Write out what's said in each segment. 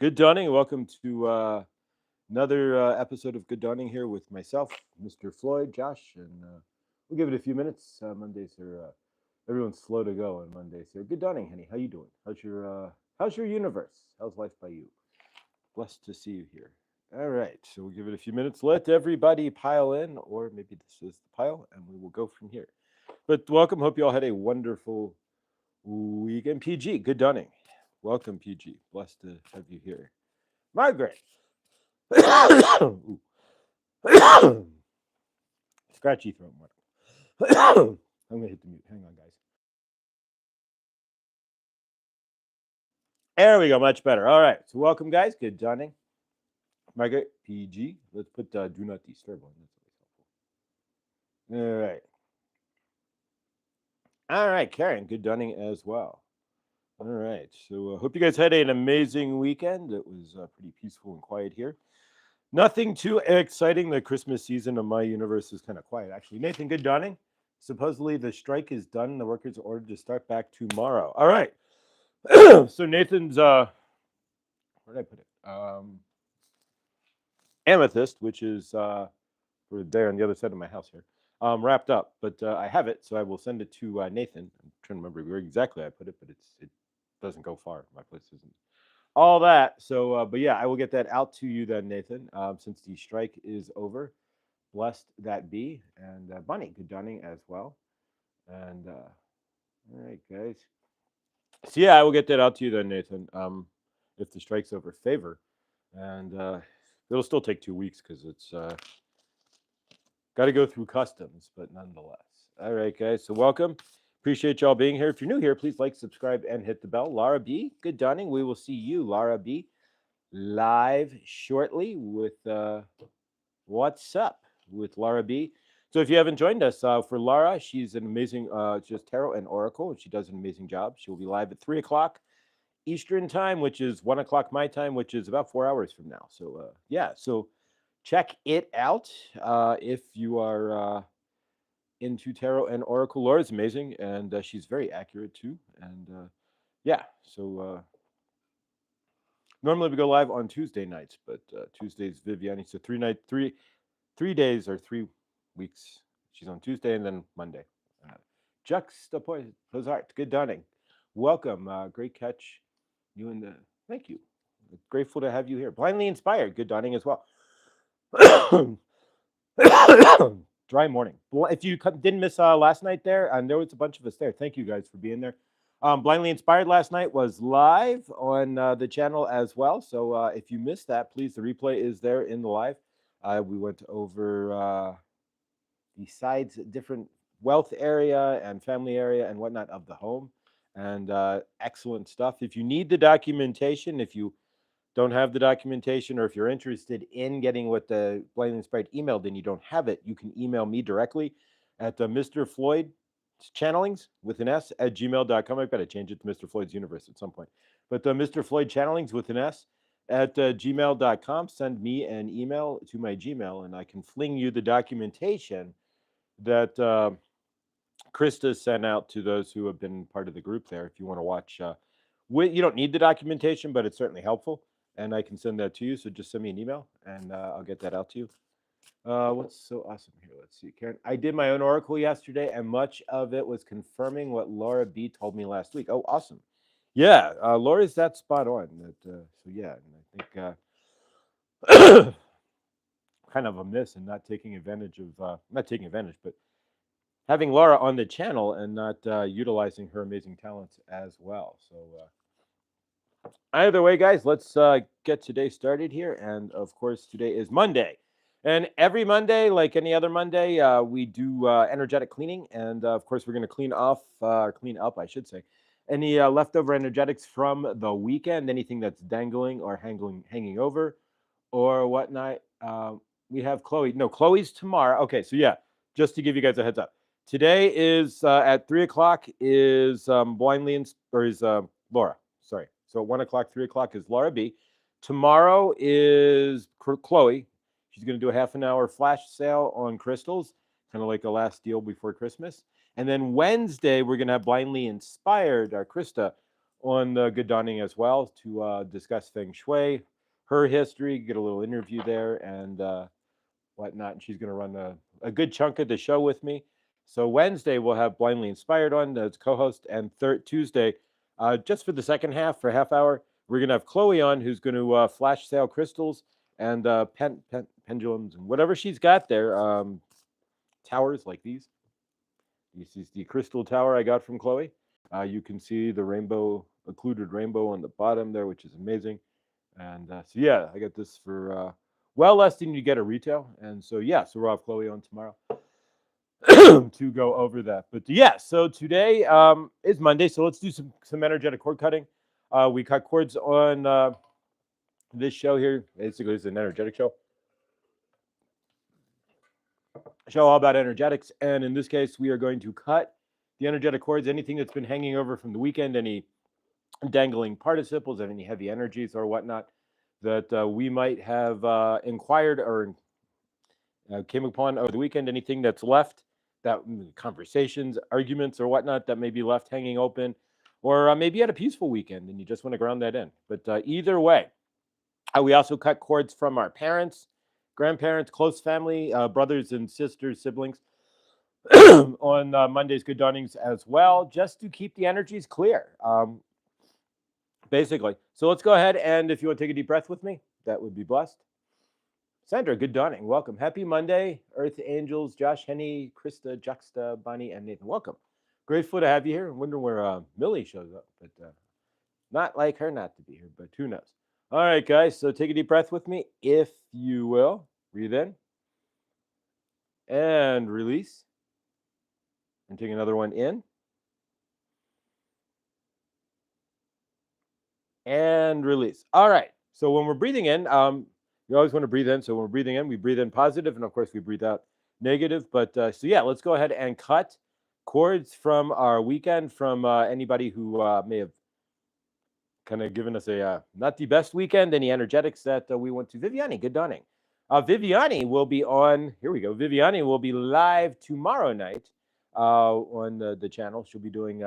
Good dawning. Welcome to another episode of Good Dawning here with myself, Mr. Floyd, Josh, and we'll give it a few minutes. Mondays are everyone's slow to go on Mondays here. Good dawning, honey. How you doing? How's your universe? How's life by you? Blessed to see you here. All right, so we'll give it a few minutes. Let everybody pile in, or maybe this is the pile, and we will go from here. But welcome. Hope you all had a wonderful weekend. PG, good dawning. Welcome, PG. Blessed to have you here. Margaret. Ooh. Scratchy throat, Mark. I'm gonna hit the mute. Hang on, guys. There we go. Much better. All right. So welcome, guys. Good dawning. Margaret, PG. Let's put do not disturb on. That's always helpful. All right. All right, Karen. Good dawning as well. All right. So hope you guys had an amazing weekend. It was pretty peaceful and quiet here. Nothing too exciting. The Christmas season of my universe is kind of quiet, actually. Nathan, good dawning. Supposedly the strike is done. The workers are ordered to start back tomorrow. All right. So Nathan's where did I put it? Amethyst, which is for there on the other side of my house here, wrapped up. But I have it, so I will send it to Nathan. I'm trying to remember where exactly I put it, but it doesn't go far. My place isn't all that. So, but yeah, I will get that out to you then, Nathan, since the strike is over. Blessed that be. And Bunny, good dawning as well. And all right, guys. So yeah, I will get that out to you then, Nathan. If the strike's over, favor, and it'll still take 2 weeks because it's got to go through customs, but nonetheless. All right, guys. So welcome. Appreciate y'all being here. If you're new here, please like, subscribe, and hit the bell. Lara B, good dawning. We will see you, Lara B, live shortly with What's Up with Lara B. So if you haven't joined us, for Lara, she's an amazing, just tarot and oracle, and she does an amazing job. She will be live at 3 o'clock Eastern time, which is 1 o'clock my time, which is about 4 hours from now. So yeah, so check it out if you are into tarot and oracle. Laura's amazing, and she's very accurate too. And yeah, so normally we go live on Tuesday nights, but Tuesday's Viviani. So 3 days or 3 weeks. She's on Tuesday and then Monday. Juxtapose those art. Good dawning. Welcome. Great catch. You and the thank you. Grateful to have you here. Blindly inspired. Good dawning as well. Dry morning. If you didn't miss last night there, and there was a bunch of us there. Thank you guys for being there. Blindly Inspired last night was live on the channel as well. So if you missed that, please, the replay is there in the live. We went over besides different wealth area and family area and whatnot of the home, and excellent stuff. If you need the documentation, if you don't have the documentation, or if you're interested in getting what the Blindly Inspired emailed and you don't have it, you can email me directly at Mr. Floyd channelings with an S at gmail.com. I've got to change it to Mr. Floyd's Universe at some point. But Mr. Floyd channelings with an S at gmail.com. Send me an email to my Gmail, and I can fling you the documentation that Krista sent out to those who have been part of the group there. If you want to watch, you don't need the documentation, but it's certainly helpful, and I can send that to you. So just send me an email, and I'll get that out to you. What's so awesome here? Let's see, Karen. I did my own oracle yesterday, and much of it was confirming what Laura B told me last week. Oh, awesome! Yeah, Laura's that spot on. That so yeah, and I think kind of a miss and not taking advantage of not taking advantage, but having Laura on the channel and not utilizing her amazing talents as well. So either way, guys, let's get today started here. And of course, today is Monday. And every Monday, like any other Monday, we do energetic cleaning. And of course, we're going to clean up, I should say, any leftover energetics from the weekend, anything that's dangling or hanging over or whatnot. We have Chloe. No, Chloe's tomorrow. Okay, so yeah, just to give you guys a heads up. Today is at 3 o'clock is Laura. Sorry. So at 1 o'clock, 3 o'clock is Laura B. Tomorrow is Chloe. She's going to do a half an hour flash sale on crystals, kind of like the last deal before Christmas. And then Wednesday, we're going to have Blindly Inspired, Krista, on the Good Dawning as well to discuss Feng Shui, her history, get a little interview there, and whatnot. And she's going to run a good chunk of the show with me. So Wednesday we'll have Blindly Inspired on as co-host, and Tuesday, just for the second half, for a half hour, we're going to have Chloe on, who's going to flash sale crystals and pendulums and whatever she's got there. Towers like these. This is the crystal tower I got from Chloe. You can see the rainbow, occluded rainbow on the bottom there, which is amazing. And so yeah, I got this for well less than you get at retail. And so yeah, so we'll have Chloe on tomorrow to go over that. But yeah, so today is Monday, so let's do some energetic cord cutting. We cut cords on this show here. Basically, it's an energetic show all about energetics. And in this case, we are going to cut the energetic cords, anything that's been hanging over from the weekend, any dangling participles, any heavy energies or whatnot that we might have inquired or came upon over the weekend, anything that's left, that conversations, arguments or whatnot that may be left hanging open, or maybe you had a peaceful weekend and you just want to ground that in. But either way, we also cut cords from our parents, grandparents, close family, brothers and sisters, siblings on Monday's Good Dawnings as well, just to keep the energies clear, basically. So let's go ahead, and if you want to take a deep breath with me, that would be blessed. Sandra, Good Dawning, welcome. Happy Monday, Earth Angels, Josh, Henny, Krista, Juxta, Bonnie, and Nathan, welcome. Grateful to have you here. I'm wondering where Millie shows up, but not like her not to be here, but who knows. All right, guys, so take a deep breath with me, if you will. Breathe in and release. And take another one in and release. All right, so when we're breathing in, you always want to breathe in. So when we're breathing in, we breathe in positive, and of course we breathe out negative. But so yeah, let's go ahead and cut cords from our weekend from anybody who may have kind of given us a not the best weekend. Any energetics that we want to. Viviani, Good Dawning. Viviani will be on. Here we go. Viviani will be live tomorrow night on the channel. She'll be doing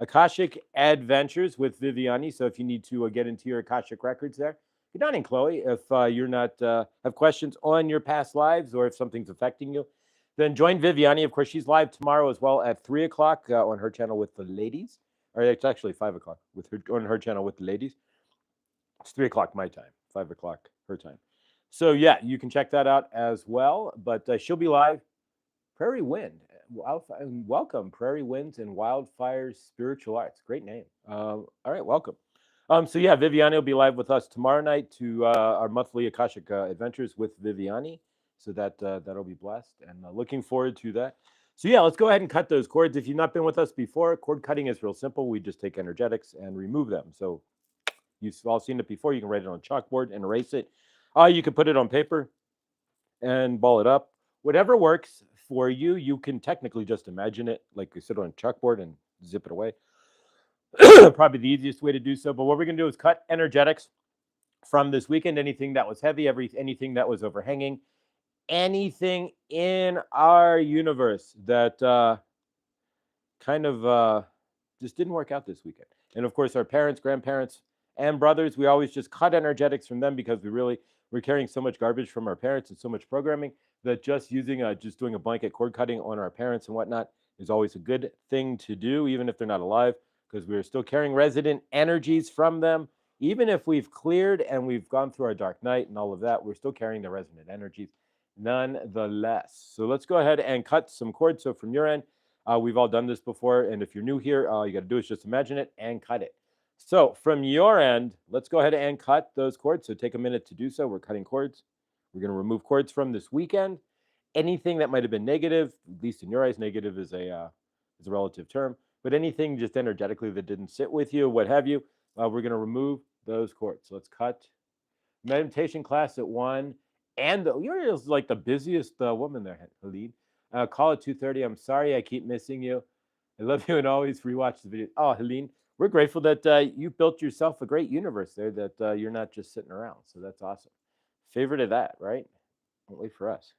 Akashic Adventures with Viviani. So if you need to get into your Akashic records there. Good Dawning, Chloe. If you're not have questions on your past lives or if something's affecting you, then join Viviani. Of course, she's live tomorrow as well at 3 o'clock on her channel with the ladies. Or it's actually 5 o'clock with her on her channel with the ladies. It's 3 o'clock my time, 5 o'clock her time. So yeah, you can check that out as well. But she'll be live. Prairie Wind, welcome. Prairie Winds and Wildfires Spiritual Arts, great name. All right, welcome. So yeah, Viviani will be live with us tomorrow night to our monthly Akashic Adventures with Viviani. So that'll be blessed, and looking forward to that. So yeah, let's go ahead and cut those cords. If you've not been with us before, cord cutting is real simple. We just take energetics and remove them. So you've all seen it before. You can write it on chalkboard and erase it. You can put it on paper and ball it up. Whatever works for you. You can technically just imagine it, like you sit on a chalkboard and zip it away. Probably the easiest way to do so. But what we're going to do is cut energetics from this weekend. Anything that was heavy, anything that was overhanging, anything in our universe that kind of just didn't work out this weekend. And of course, our parents, grandparents, and brothers, we always just cut energetics from them because we're carrying so much garbage from our parents and so much programming that just doing a blanket cord cutting on our parents and whatnot is always a good thing to do, even if they're not alive, because we're still carrying resident energies from them. Even if we've cleared and we've gone through our dark night and all of that, we're still carrying the resonant energies nonetheless. So let's go ahead and cut some cords. So from your end, we've all done this before. And if you're new here, all you got to do is just imagine it and cut it. So from your end, let's go ahead and cut those cords. So take a minute to do so. We're cutting cords. We're going to remove cords from this weekend. Anything that might have been negative, at least in your eyes, negative is a relative term, but anything just energetically that didn't sit with you, what have you, we're going to remove those cords. So let's cut. Meditation class at 1. And you're like the busiest woman there, Helene. Call at 2:30. I'm sorry I keep missing you. I love you and always rewatch the video. Oh, Helene, we're grateful that you built yourself a great universe there, that you're not just sitting around. So that's awesome. Favorite of that, right? Won't wait for us.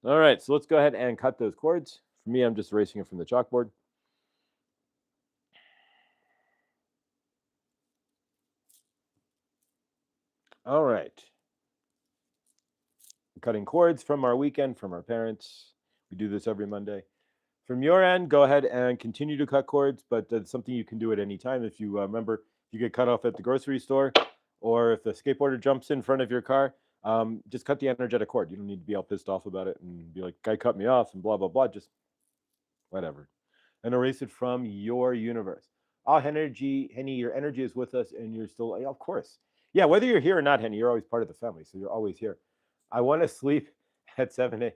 All right, so let's go ahead and cut those cords. For me, I'm just erasing it from the chalkboard. All right. Cutting cords from our weekend, from our parents. We do this every Monday. From your end, go ahead and continue to cut cords, but that's something you can do at any time. If you remember, if you get cut off at the grocery store, or if the skateboarder jumps in front of your car, just cut the energetic cord. You don't need to be all pissed off about it and be like, "Guy cut me off," and blah blah blah. Just whatever, and erase it from your universe. Oh, Henny, your energy is with us, and you're still, yeah, of course, yeah. Whether you're here or not, Henny, you're always part of the family, so you're always here. I want to sleep at 7 a.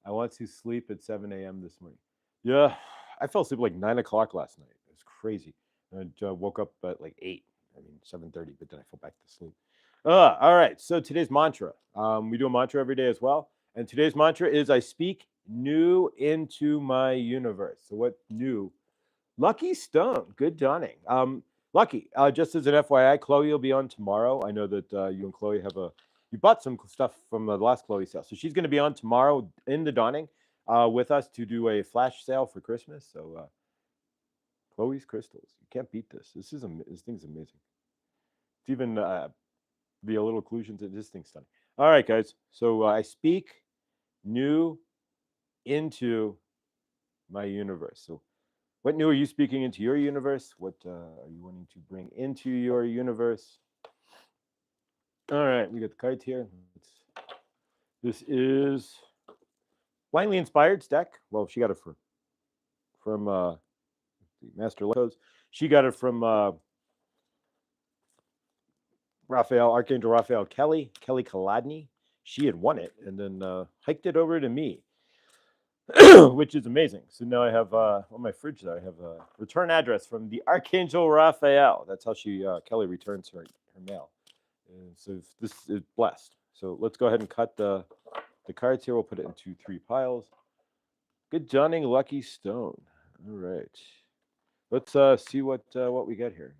I want to sleep at 7 a.m. this morning. Yeah, I fell asleep like 9 o'clock last night. It was crazy. And I woke up at like 8. I mean 7:30, but then I fell back to sleep. All right. So today's mantra. We do a mantra every day as well, and today's mantra is I speak new into my universe. So what new? Lucky Stone. Good dawning. Lucky. Just as an FYI, Chloe will be on tomorrow. I know that you and Chloe have a. You bought some stuff from the last Chloe sale, so she's going to be on tomorrow in the dawning with us to do a flash sale for Christmas. So Chloe's crystals. You can't beat this. This thing's amazing. It's even the little occlusions. This thing's stunning. All right, guys. So I speak new into my universe. So what new are you speaking into your universe? What are you wanting to bring into your universe? All right, we got the cards here. This is Blindly Inspired's deck. Well, she got it from Master Legos. She got it from Raphael, Archangel Raphael Kelly Kaladny. She had won it and then hiked it over to me, which is amazing. So now I have on my fridge there, I have a return address from the Archangel Raphael. That's how Kelly returns her mail. So this is blessed. So let's go ahead and cut the cards here. We'll put it into 3 piles. Good dawning, Lucky Stone. All right. Let's see what we got here.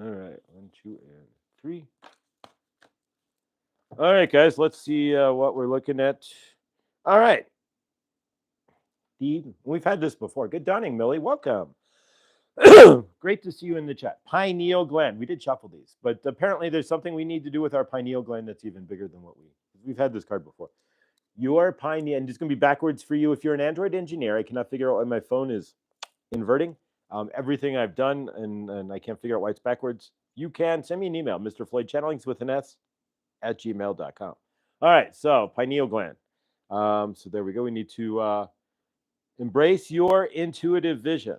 All right, 1, 2, and 3. All right, guys, let's see what we're looking at. All right. We've had this before. Good dawning, Millie. Welcome. Great to see you in the chat. Pineal gland. We did shuffle these, but apparently there's something we need to do with our pineal gland that's even bigger than we've had this card before. Your pineal, and it's going to be backwards for you. If you're an Android engineer, I cannot figure out why my phone is inverting. Everything I've done, and I can't figure out why it's backwards. You can send me an email, Mr. Floyd Channelings with an S at gmail.com. All right, so pineal gland. So there we go. We need to embrace your intuitive vision.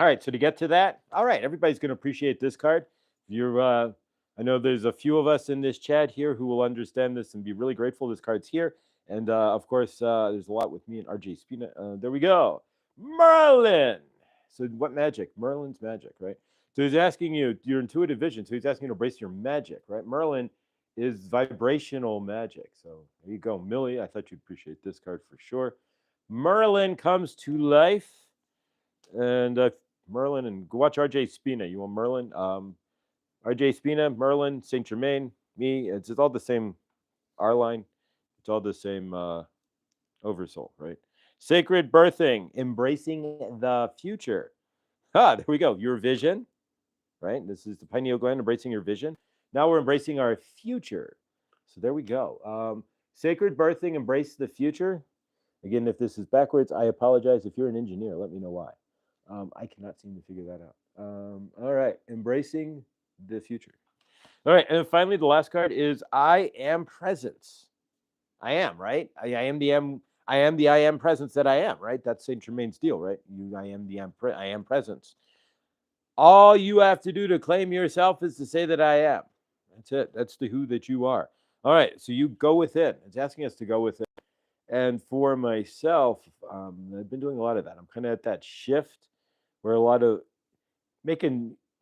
All right, so to get to that, all right, everybody's going to appreciate this card. I know there's a few of us in this chat here who will understand this and be really grateful this card's here. And of course, there's a lot with me and RJ Spina. There we go. Merlin. So what magic? Merlin's magic, right? So he's asking you your intuitive vision. So he's asking you to embrace your magic, right? Merlin is vibrational magic. So there you go. Millie, I thought you'd appreciate this card for sure. Merlin comes to life. And Merlin, and go watch RJ Spina. You want Merlin? RJ Spina, Merlin, Saint Germain, me. It's all the same R line. It's all the same oversoul, right? Sacred birthing, embracing the future. There we go. Your vision, right? This is the pineal gland, embracing your vision. Now we're embracing our future. So there we go. Sacred birthing, embrace the future. Again, if this is backwards, I apologize. If you're an engineer, let me know why. I cannot seem to figure that out. All right, embracing the future. All right, and finally, the last card is I am presence. I am, right? I am the I am presence that I am, right? That's Saint Germain's deal, right? I am presence. All you have to do to claim yourself is to say that I am. That's it. That's the who that you are. All right, so you go within. It's asking us to go within. And for myself, I've been doing a lot of that. I'm kind of at that shift where you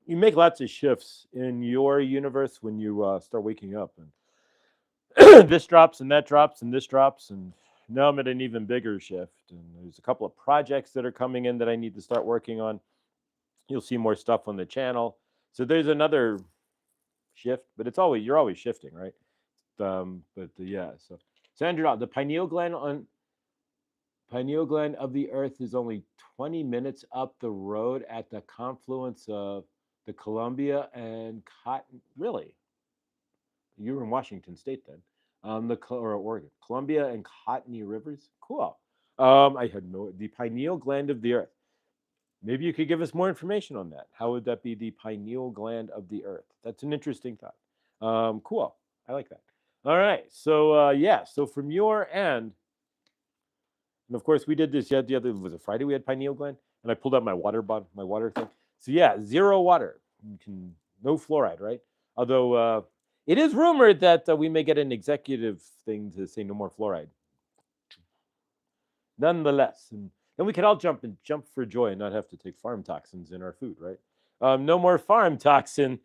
make lots of shifts in your universe when you start waking up. And this drops and that drops and this drops. And now I'm at an even bigger shift. And there's a couple of projects that are coming in that I need to start working on. You'll see more stuff on the channel. So there's another shift, but you're always shifting, right? Yeah, so Sandra, the pineal gland Pineal gland of the Earth is only 20 minutes up the road at the confluence of the Columbia and Cotton. Really? You were in Washington State then. Or Oregon, Columbia and Cottony rivers. Cool. I had no the pineal gland of the Earth. Maybe you could give us more information on that. How would that be the pineal gland of the Earth? That's an interesting thought. Cool. I like that. All right. So yeah. So from your end, and of course we did this. Yeah, the other was it Friday. We had pineal gland, and I pulled out my water bottle, my water thing. So yeah, zero water. You can no fluoride, right? Although it is rumored that we may get an executive thing to say no more fluoride. Nonetheless, and then we could all jump for joy and not have to take farm toxins in our food, right? No more farm toxin.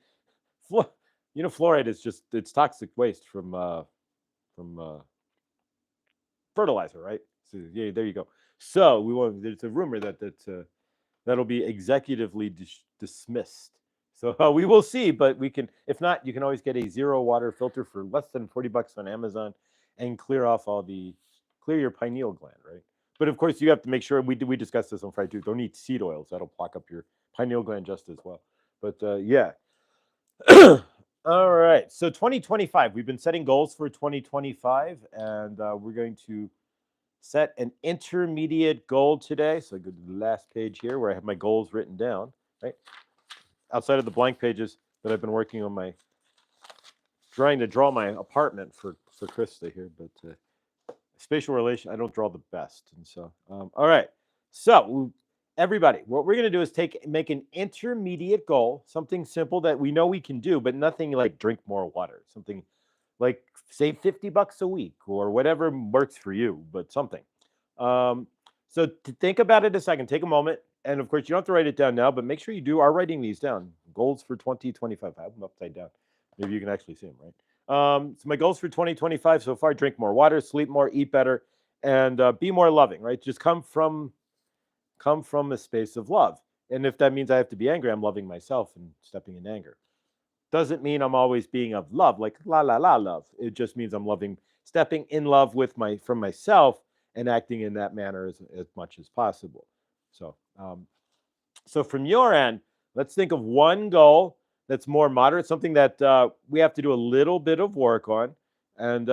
Fluoride is just it's toxic waste from fertilizer, right? So yeah, there you go. So we want. There's a rumor that'll be executively dismissed. So we will see, but we can. If not, you can always get a zero water filter for less than $40 on Amazon, and clear your pineal gland, right? But of course, you have to make sure we discussed this on Friday too. Don't eat seed oils; that'll block up your pineal gland just as well. But yeah. All right. So 2025, we've been setting goals for 2025, and we're going to set an intermediate goal today. So I go to the last page here where I have my goals written down, right? Outside of the blank pages that I've been working on trying to draw my apartment for Krista here, but spatial relation, I don't draw the best. And so, all right. So everybody, what we're going to do is make an intermediate goal, something simple that we know we can do, but nothing like drink more water, something like save $50 a week or whatever works for you, but something. So to think about it a second, take a moment. And of course, you don't have to write it down now, but make sure you are writing these down. Goals for 2025. I have them upside down. Maybe you can actually see them, right? So my goals for 2025 so far: drink more water, sleep more, eat better, and be more loving, right? Just come from a space of love. And if that means I have to be angry, I'm loving myself and stepping in anger. Doesn't mean I'm always being of love, like la la la love. It just means I'm stepping in love from myself and acting in that manner as much as possible. So, so from your end, let's think of one goal that's more moderate, something that we have to do a little bit of work on, and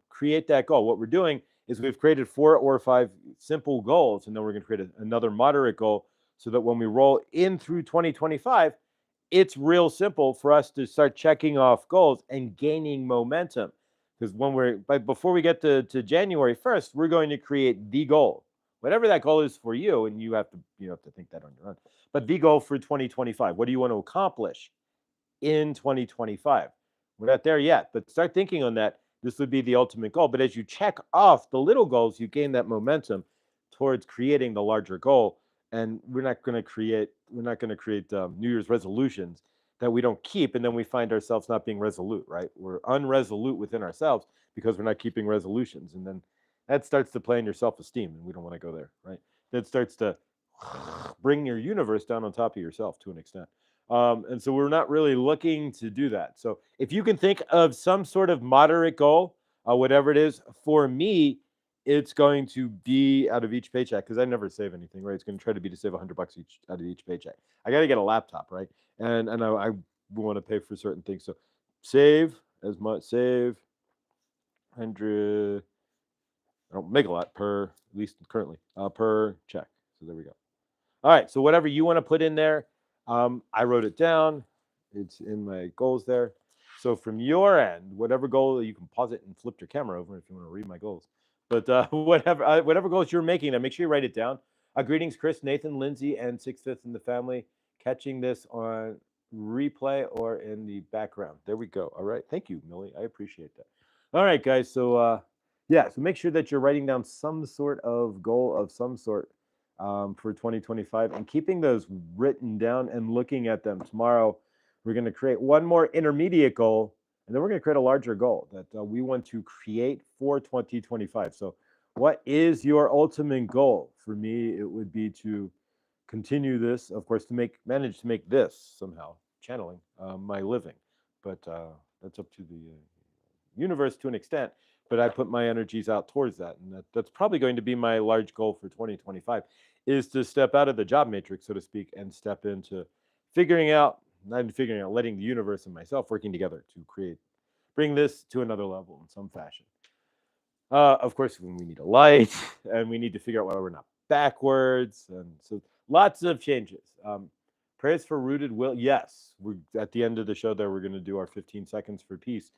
create that goal. What we're doing is we've created 4 or 5 simple goals, and then we're going to create another moderate goal so that when we roll in through 2025, it's real simple for us to start checking off goals and gaining momentum. Because before we get to January 1st, we're going to create the goal, whatever that goal is for you, and you have to think that on your own. But the goal for 2025, what do you want to accomplish in 2025? We're not there yet, but start thinking on that. This would be the ultimate goal. But as you check off the little goals, you gain that momentum towards creating the larger goal. And we're not going to create New Year's resolutions that we don't keep, and then we find ourselves not being resolute, right? We're unresolute within ourselves because we're not keeping resolutions, and then that starts to play on your self-esteem, and we don't want to go there, right? That starts to bring your universe down on top of yourself to an extent. And so we're not really looking to do that. So if you can think of some sort of moderate goal, whatever it is, for me, it's going to be out of each paycheck, because I never save anything, right? It's going to try to be to save $100 out of each paycheck. I got to get a laptop, right? And I want to pay for certain things. So save 100. I don't make a lot at least currently, per check. So there we go. All right. So whatever you want to put in there, I wrote it down. It's in my goals there. So from your end, whatever goal, you can pause it and flip your camera over if you want to read my goals. But whatever goals you're making, make sure you write it down. Greetings, Chris, Nathan, Lindsay, and 6/5 in the family, catching this on replay or in the background. There we go. All right. Thank you, Millie. I appreciate that. All right, guys. So yeah, so make sure that you're writing down some sort of goal of some sort for 2025 and keeping those written down and looking at them. Tomorrow, we're going to create one more intermediate goal, and then we're going to create a larger goal that we want to create for 2025. So what is your ultimate goal? For me, it would be to continue this, of course, to manage to make this somehow, channeling my living. But that's up to the universe to an extent. but I put my energies out towards that, and that's probably going to be my large goal for 2025, is to step out of the job matrix, so to speak, and step into figuring out, not even figuring out, letting the universe and myself working together to bring this to another level in some fashion. Of course, we need a light, and we need to figure out why we're not backwards, and so lots of changes. Prayers for rooted will. Yes, we're at the end of the show. There, we're going to do our 15 seconds for peace.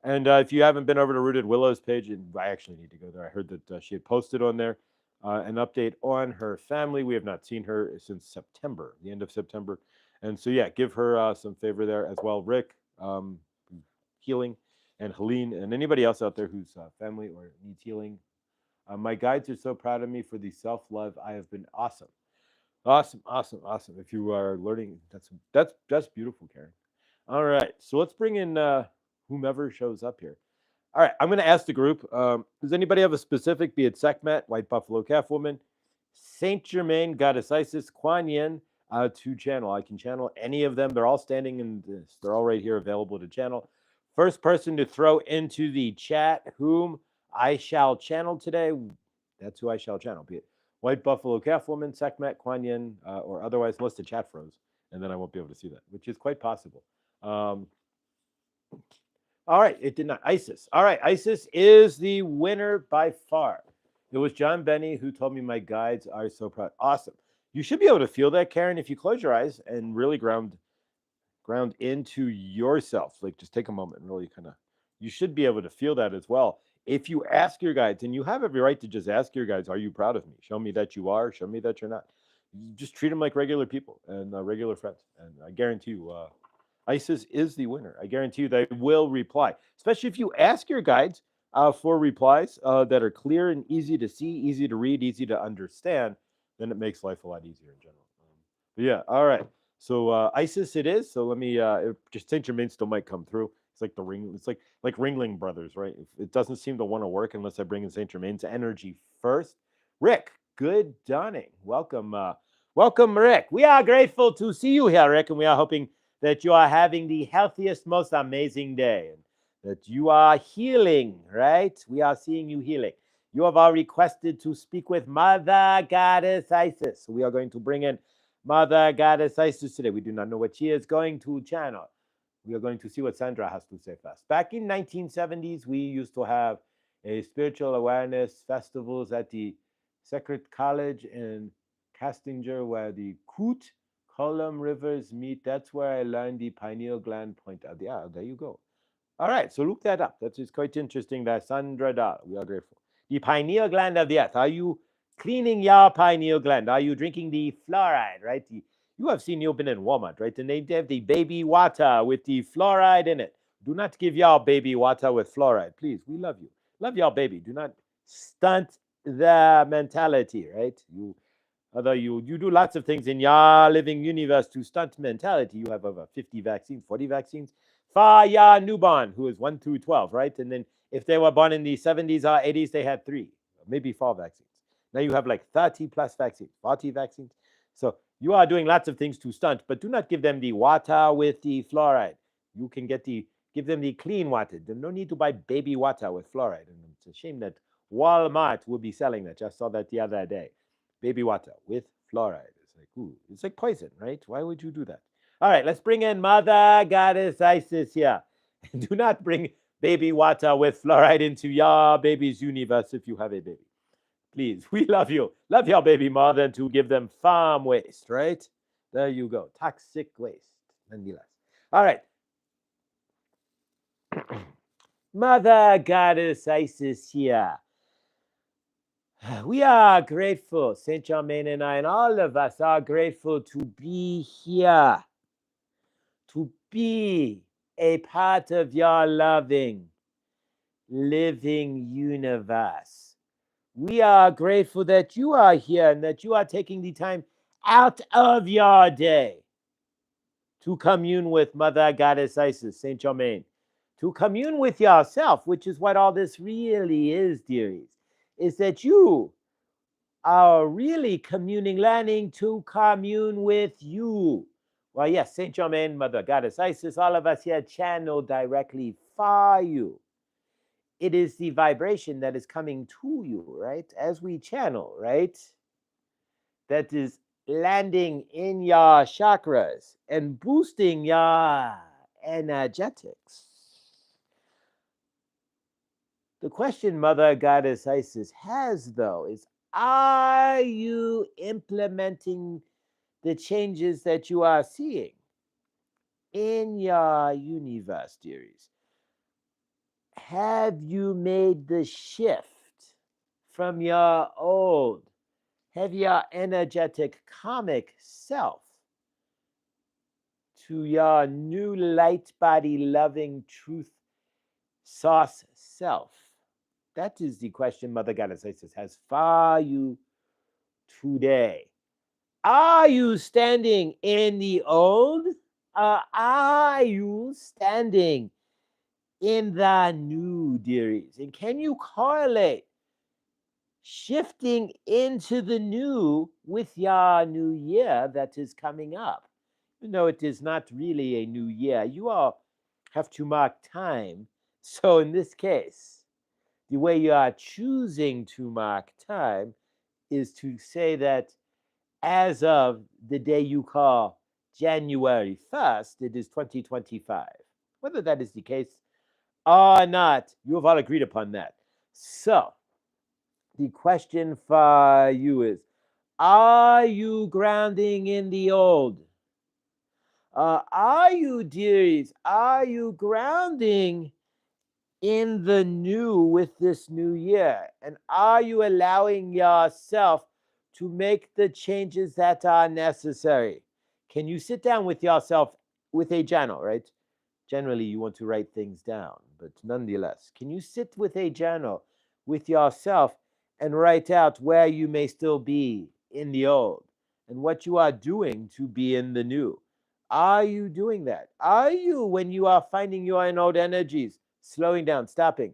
And if you haven't been over to Rooted Willow's page, I actually need to go there. I heard that she had posted on there an update on her family. We have not seen her since September, the end of September, and so yeah, give her some favor there as well. Rick, healing, and Helene, and anybody else out there whose family or needs healing. My guides are so proud of me for the self-love. I have been awesome. Awesome, awesome, awesome. If you are learning, that's beautiful, Karen. All right, so let's bring in whomever shows up here. All right, I'm going to ask the group. Does anybody have a specific, be it Sekhmet, White Buffalo Calf Woman, Saint Germain, Goddess Isis, Kuan Yin, to channel? I can channel any of them. They're all standing in this. They're all right here available to channel. First person to throw into the chat whom I shall channel today, that's who I shall channel, be it White Buffalo Calf Woman, Sekhmet, Kuan Yin, or otherwise, unless the chat froze, and then I won't be able to see that, which is quite possible. All right, it did not. Isis. All right, Isis is the winner by far. It was John Benny who told me my guides are so proud. Awesome. You should be able to feel that, Karen, if you close your eyes and really ground into yourself. Like, just take a moment and really you should be able to feel that as well. If you ask your guides, and you have every right to just ask your guides, are you proud of me? Show me that you are. Show me that you're not. You just treat them like regular people and regular friends. And I guarantee you, Isis is the winner. I guarantee you they will reply, especially if you ask your guides for replies that are clear and easy to see, easy to read, easy to understand. Then it makes life a lot easier in general. But yeah, all right. So Isis it is. So let me just Saint Germain still might come through. It's like the ring. It's like Ringling Brothers, right? It doesn't seem to want to work unless I bring in Saint Germain's energy first. Rick, good dawning. Welcome, welcome, Rick. We are grateful to see you here, Rick, and we are hoping that you are having the healthiest, most amazing day, and that you are healing. Right? We are seeing you healing. You have all requested to speak with Mother Goddess Isis. So we are going to bring in Mother Goddess Isis today. We do not know what she is going to channel. We are going to see what Sandra has to say first. Back in 1970s, we used to have a spiritual awareness festivals at the Sacred College in Castinger, where the Coot Column rivers meet. That's where I learned the pineal gland point out. Yeah, there you go. All right, so look that up. That is quite interesting. That Sandra Dahl. We are grateful. The pineal gland of the earth. Are you cleaning your pineal gland? Are you drinking the fluoride, right? You have seen you open in Walmart, right? And they have the baby water with the fluoride in it. Do not give your baby water with fluoride. Please, we love you. Love your baby. Do not stunt the mentality, right? Although you do lots of things in your living universe to stunt mentality. You have over 50 vaccines, 40 vaccines for your newborn, who is 1 through 12, right? And then if they were born in the 70s or 80s, they had 3, maybe 4 vaccines. Now you have like 30 plus vaccines, 40 vaccines. So you are doing lots of things to stunt, but do not give them the water with the fluoride. You can give them the clean water. There's no need to buy baby water with fluoride. And it's a shame that Walmart will be selling that. Just saw that the other day. Baby water with fluoride. It's like, ooh, it's like poison, right? Why would you do that? All right, let's bring in Mother Goddess Isis here. Do not bring baby water with fluoride into your baby's universe if you have a baby. Please, we love you. Love your baby more than to give them farm waste, right? There you go. Toxic waste, nonetheless. All right. Mother Goddess Isis here. We are grateful, Saint Germain and I, and all of us are grateful to be here, to be a part of your loving, living universe. We are grateful that you are here and that you are taking the time out of your day to commune with Mother Goddess Isis, Saint Germain, to commune with yourself, which is what all this really is, dearies, is that you are really learning to commune with you. Well, yes, Saint Germain, Mother Goddess Isis, all of us here channel directly for you. it is the vibration that is coming to you, right? As we channel, right? That is landing in your chakras and boosting your energetics. The question Mother Goddess Isis has, though, is are you implementing the changes that you are seeing in your universe, dearies? Have you made the shift from your old, heavier, energetic, karmic self to your new light body, loving, truth, source self? That is the question Mother Goddess Isis has for you today. Are you standing in the old? Are you standing in the new, dearies? And can you correlate shifting into the new with your new year that is coming up? Even though it is not really a new year, you all have to mark time. So in this case, the way you are choosing to mark time is to say that as of the day you call January 1st, it is 2025. Whether that is the case or not, you have all agreed upon that. So, the question for you is, are you grounding in the old? Are you, dearies, are you grounding in the new with this new year? And are you allowing yourself to make the changes that are necessary? Can you sit down with yourself with a journal, right? Generally, you want to write things down, but nonetheless, can you sit with a journal with yourself and write out where you may still be in the old and what you are doing to be in the new? Are you doing that? Are you, when you are finding you are in old energies, slowing down, stopping,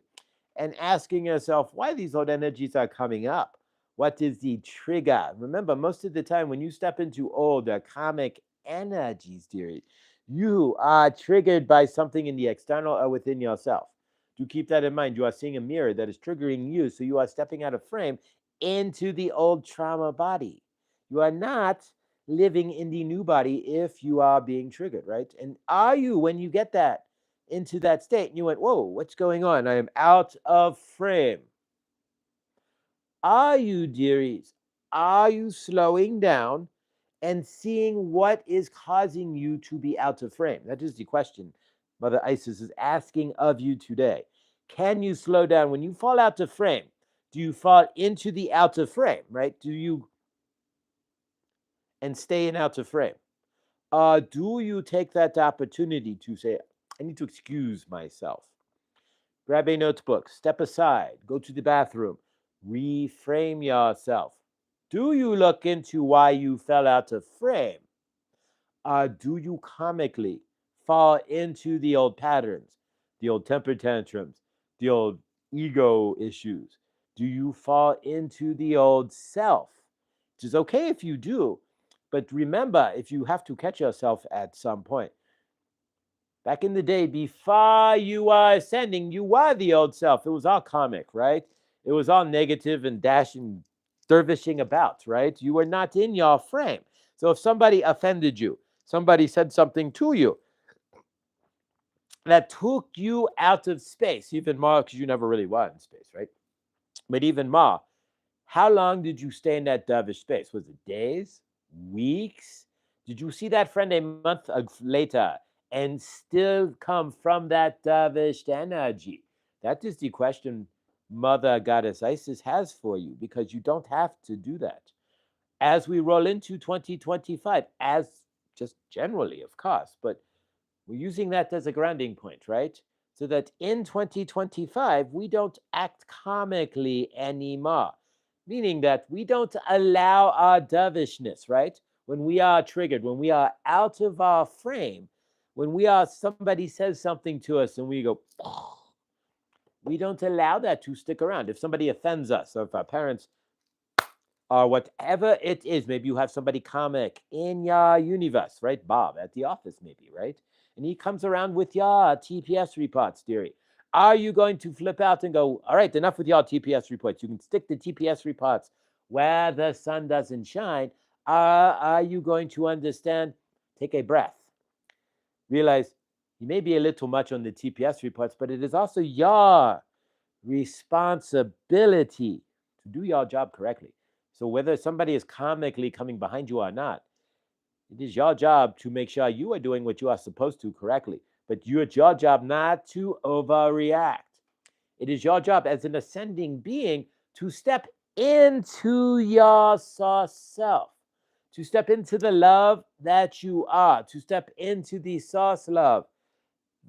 and asking yourself why these old energies are coming up? What is the trigger? Remember, most of the time when you step into old karmic energies, dearie, you are triggered by something in the external or within yourself. Do keep that in mind. You are seeing a mirror that is triggering you, so you are stepping out of frame into the old trauma body. You are not living in the new body if you are being triggered, right? And are you, when you get that into that state and you went, whoa, what's going on? I am out of frame. Are you, dearies? Are you slowing down and seeing what is causing you to be out of frame? That is the question Mother Isis is asking of you today. Can you slow down? When you fall out of frame, do you fall into the out of frame, right? Do you and stay in out of frame? Do you take that opportunity to say, I need to excuse myself? Grab a notebook, step aside, go to the bathroom, reframe yourself. Do you look into why you fell out of frame? Do you comically fall into the old patterns, the old temper tantrums, the old ego issues? Do you fall into the old self? Which is okay if you do, but remember, if you have to catch yourself at some point, back in the day, before you are ascending, you were the old self. It was all karmic, right? It was all negative and dashing, dervishing about, right? You were not in your frame. So if somebody offended you, somebody said something to you that took you out of space, even more, because you never really were in space, right? But even more, how long did you stay in that dovish space? Was it days, weeks? Did you see that friend a month later and still come from that dovish energy? That is the question Mother Goddess Isis has for you, because you don't have to do that. As we roll into 2025, as just generally, of course, but we're using that as a grounding point, right? So that in 2025, we don't act karmically anymore, meaning that we don't allow our dovishness, right? When we are triggered, when we are out of our frame, when we are, somebody says something to us and we go, we don't allow that to stick around. If somebody offends us, or if our parents, or whatever it is, maybe you have somebody karmic in your universe, right? Bob at the office, maybe, right? And he comes around with your TPS reports, dearie. Are you going to flip out and go, all right, enough with y'all TPS reports. You can stick the TPS reports where the sun doesn't shine. Are you going to understand? Take a breath. Realize you may be a little much on the TPS reports, but it is also your responsibility to do your job correctly. So whether somebody is karmically coming behind you or not, it is your job to make sure you are doing what you are supposed to correctly. But it's your job not to overreact. It is your job as an ascending being to step into your source self, to step into the love that you are, to step into the source love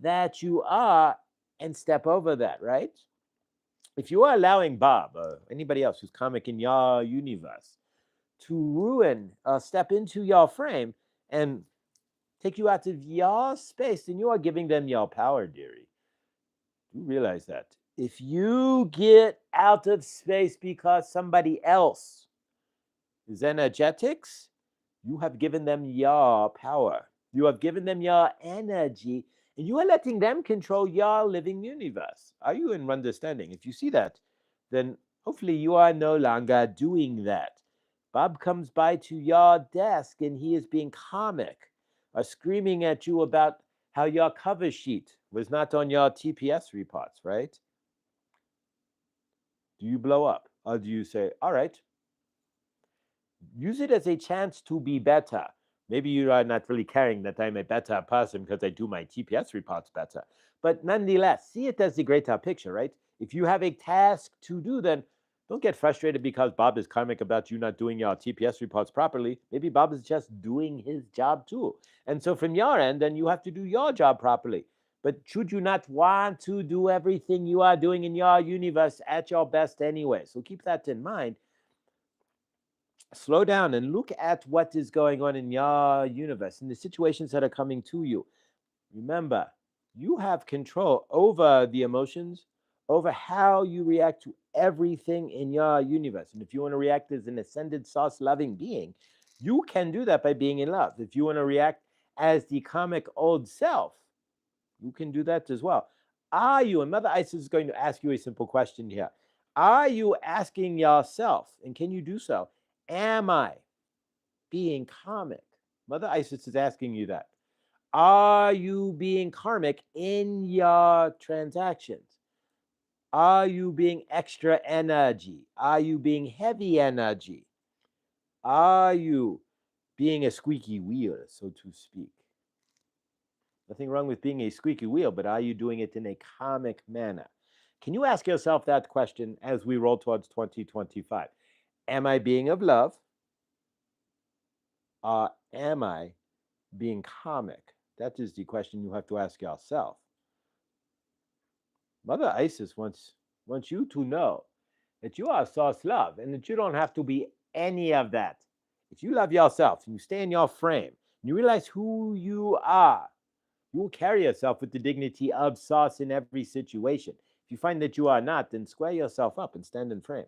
that you are and step over that, right? If you are allowing Bob or anybody else who's karmic in your universe to ruin, step into your frame and take you out of your space, then you are giving them your power, dearie. You realize that. If you get out of space because somebody else is energetics, you have given them your power. You have given them your energy, and you are letting them control your living universe. Are you in understanding? If you see that, then hopefully you are no longer doing that. Bob comes by to your desk and he is being comic or screaming at you about how your cover sheet was not on your TPS reports, right? Do you blow up? Or do you say, all right, use it as a chance to be better? Maybe you are not really caring that I'm a better person because I do my TPS reports better. But nonetheless, see it as the greater picture, right? If you have a task to do, then don't get frustrated because Bob is karmic about you not doing your TPS reports properly. Maybe Bob is just doing his job too. And so from your end, then you have to do your job properly. But should you not want to do everything you are doing in your universe at your best anyway? So keep that in mind. Slow down and look at what is going on in your universe and the situations that are coming to you. Remember, you have control over the emotions, over how you react to everything in your universe. And if you want to react as an ascended source loving being, you can do that by being in love. If you want to react as the karmic old self, you can do that as well. Are you, and Mother Isis is going to ask you a simple question here. Are you asking yourself, and can you do so, am I being karmic? Mother Isis is asking you that. Are you being karmic in your transactions? Are you being extra energy? Are you being heavy energy? Are you being a squeaky wheel, so to speak? Nothing wrong with being a squeaky wheel, but are you doing it in a karmic manner? Can you ask yourself that question as we roll towards 2025? Am I being of love? Or am I being karmic? That is the question you have to ask yourself. Mother Isis wants you to know that you are source love and that you don't have to be any of that. If you love yourself and you stay in your frame and you realize who you are, you will carry yourself with the dignity of source in every situation. If you find that you are not, then square yourself up and stand in frame.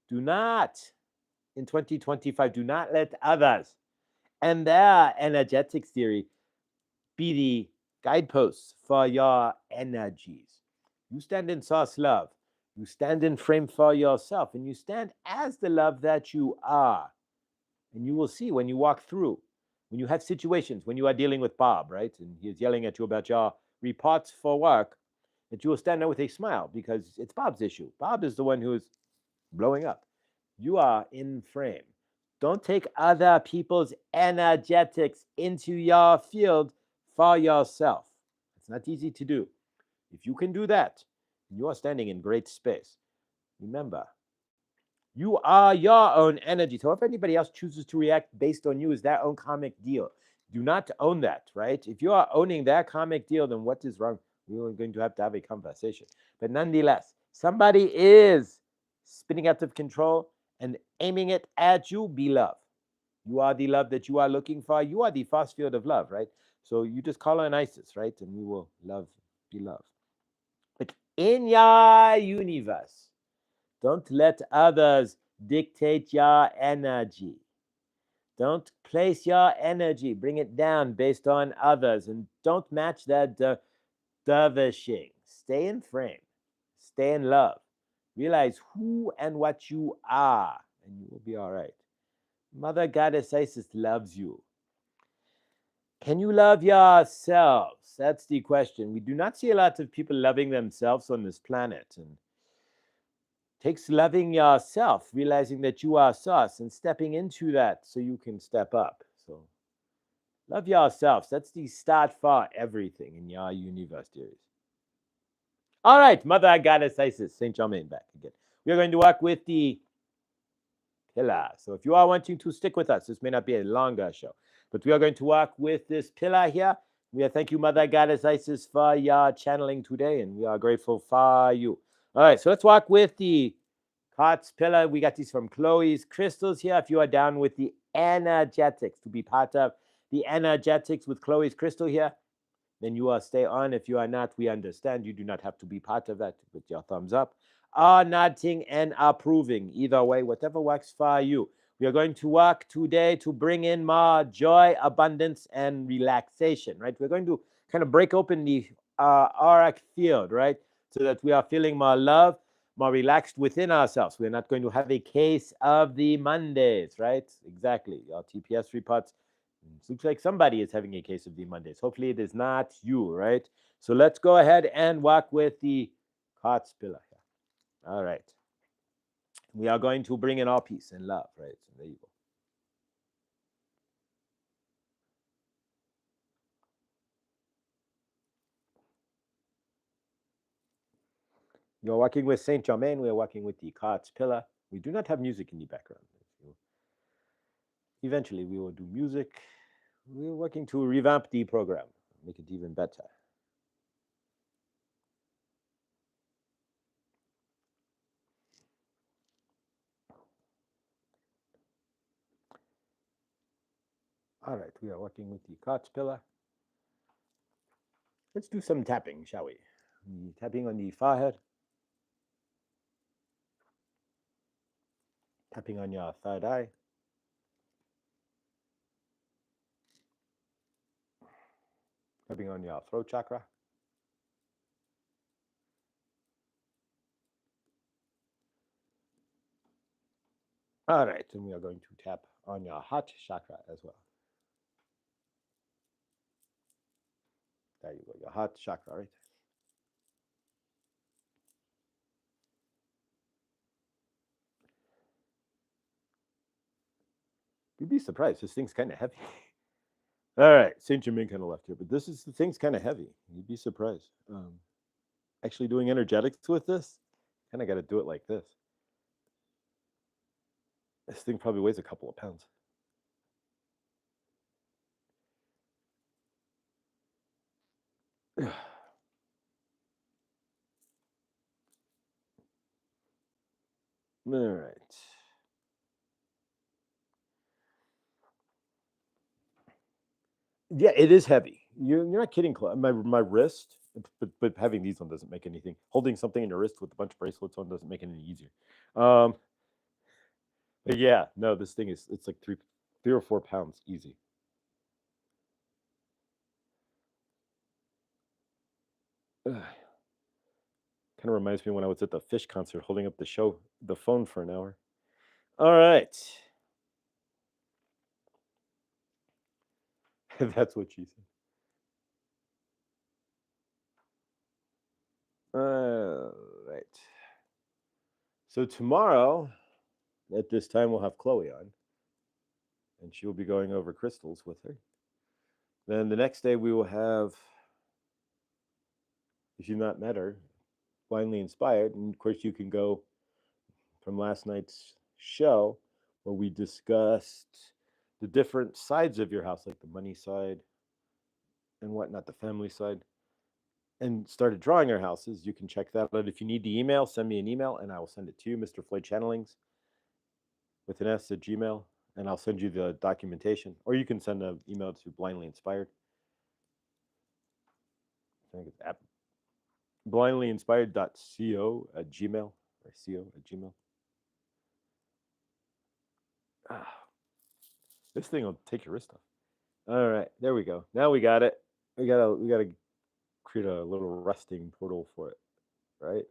Do not, in 2025, do not let others and their energetics theory be the guideposts for your energies. You stand in source love. You stand in frame for yourself, and you stand as the love that you are. And you will see when you walk through, when you have situations, when you are dealing with Bob, right? And he is yelling at you about your reports for work, that you will stand there with a smile because it's Bob's issue. Bob is the one who is blowing up. You are in frame. Don't take other people's energetics into your field for yourself. It's not easy to do. If you can do that, you are standing in great space. Remember, you are your own energy. So if anybody else chooses to react based on you, is their own karmic deal. Do not own that, right? If you are owning their karmic deal, then what is wrong? We're going to have a conversation. But nonetheless, somebody is spinning out of control and aiming it at you. Be love. You are the love that you are looking for. You are the force field of love, right? So you just call on Isis, right? And we will be love. But in your universe, don't let others dictate your energy. Don't place your energy, bring it down based on others, and don't match their dervishing. Stay in frame. Stay in love. Realize who and what you are, and you will be all right. Mother Goddess Isis loves you. Can you love yourselves? That's the question. We do not see a lot of people loving themselves on this planet. And it takes loving yourself, realizing that you are sus, and stepping into that so you can step up. So love yourselves. That's the start for everything in your universe, dearies. All right, Mother Goddess Isis, Saint Germain back again. We are going to work with the pillar. So if you are wanting to stick with us, this may not be a longer show, but we are going to work with this pillar here. We are thank you, Mother Goddess Isis, for your channeling today, and we are grateful for you. All right, so let's walk with the quartz pillar. We got these from Chloe's crystals here. If you are down with the energetics to be part of the energetics with Chloe's crystal here, then you will stay on. If you are not, we understand. You do not have to be part of that. With your thumbs up, are nodding and approving. Either way, whatever works for you. We are going to work today to bring in more joy, abundance, and relaxation, right? We're going to kind of break open the auric field, right? So that we are feeling more love, more relaxed within ourselves. We're not going to have a case of the Mondays, right? Exactly. Your TPS reports. It looks like somebody is having a case of the Mondays. Hopefully it is not you, right? So let's go ahead and work with the quartz pillar here. All right. We are going to bring in all peace and love, right? So there you go. You're working with Saint Germain. We are working with the quartz pillar. We do not have music in the background. Eventually, we will do music. We're working to revamp the program, make it even better. All right, we are working with the quartz pillar. Let's do some tapping, shall we? Tapping on the forehead. Tapping on your third eye. Tapping on your throat chakra. All right, and we are going to tap on your heart chakra as well. There you go, your heart chakra, right? You'd be surprised. This thing's kind of heavy. All right, Saint Germain kind of left here, but the thing's kind of heavy. You'd be surprised. Actually, doing energetics with this, kind of got to do it like this. This thing probably weighs a couple of pounds. All right. Yeah, it is heavy. You're not kidding. My wrist, but having these on doesn't make anything. Holding something in your wrist with a bunch of bracelets on doesn't make it any easier. But yeah, no, this thing it's like 3 or 4 pounds easy. Kind of reminds me when I was at the Fish concert holding up the phone for an hour. All right. That's what she said. All right. So tomorrow, at this time, we'll have Chloe on, and she will be going over crystals with her. Then the next day, we will have, if you've not met her, Blindly Inspired. And of course, you can go from last night's show where we discussed the different sides of your house, like the money side and whatnot, the family side, and started drawing our houses. You can check that out. If you need the email, send me an email and I will send it to you, Mr. Floyd Channelings with an S at Gmail, and I'll send you the documentation. Or you can send an email to Blindly Inspired. I think it's at blindlyinspired.co at Gmail or co at Gmail. This thing will take your wrist off. All right, there we go. Now we got it. We got a create a little resting portal for it, right?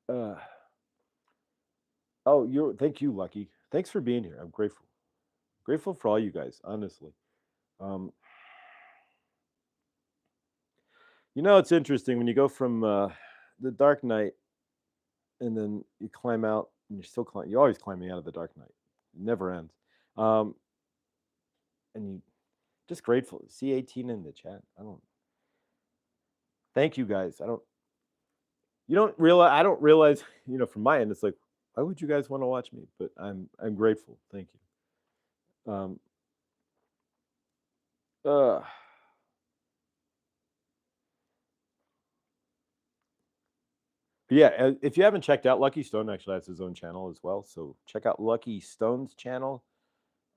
Uh, oh, thank you, Lucky. Thanks for being here. I'm grateful. Grateful for all you guys, honestly. Um, it's interesting when you go from the dark night and then you climb out and you're still climbing. You're always climbing out of the dark night. It never ends. Um, and you just grateful. C18 in the chat. I don't. Thank you guys. I don't. You don't realize. I don't realize. From my end, it's like, why would you guys want to watch me? But I'm grateful. Thank you. Uh, But yeah, if you haven't checked out, Lucky Stone actually has his own channel as well. So check out Lucky Stone's channel,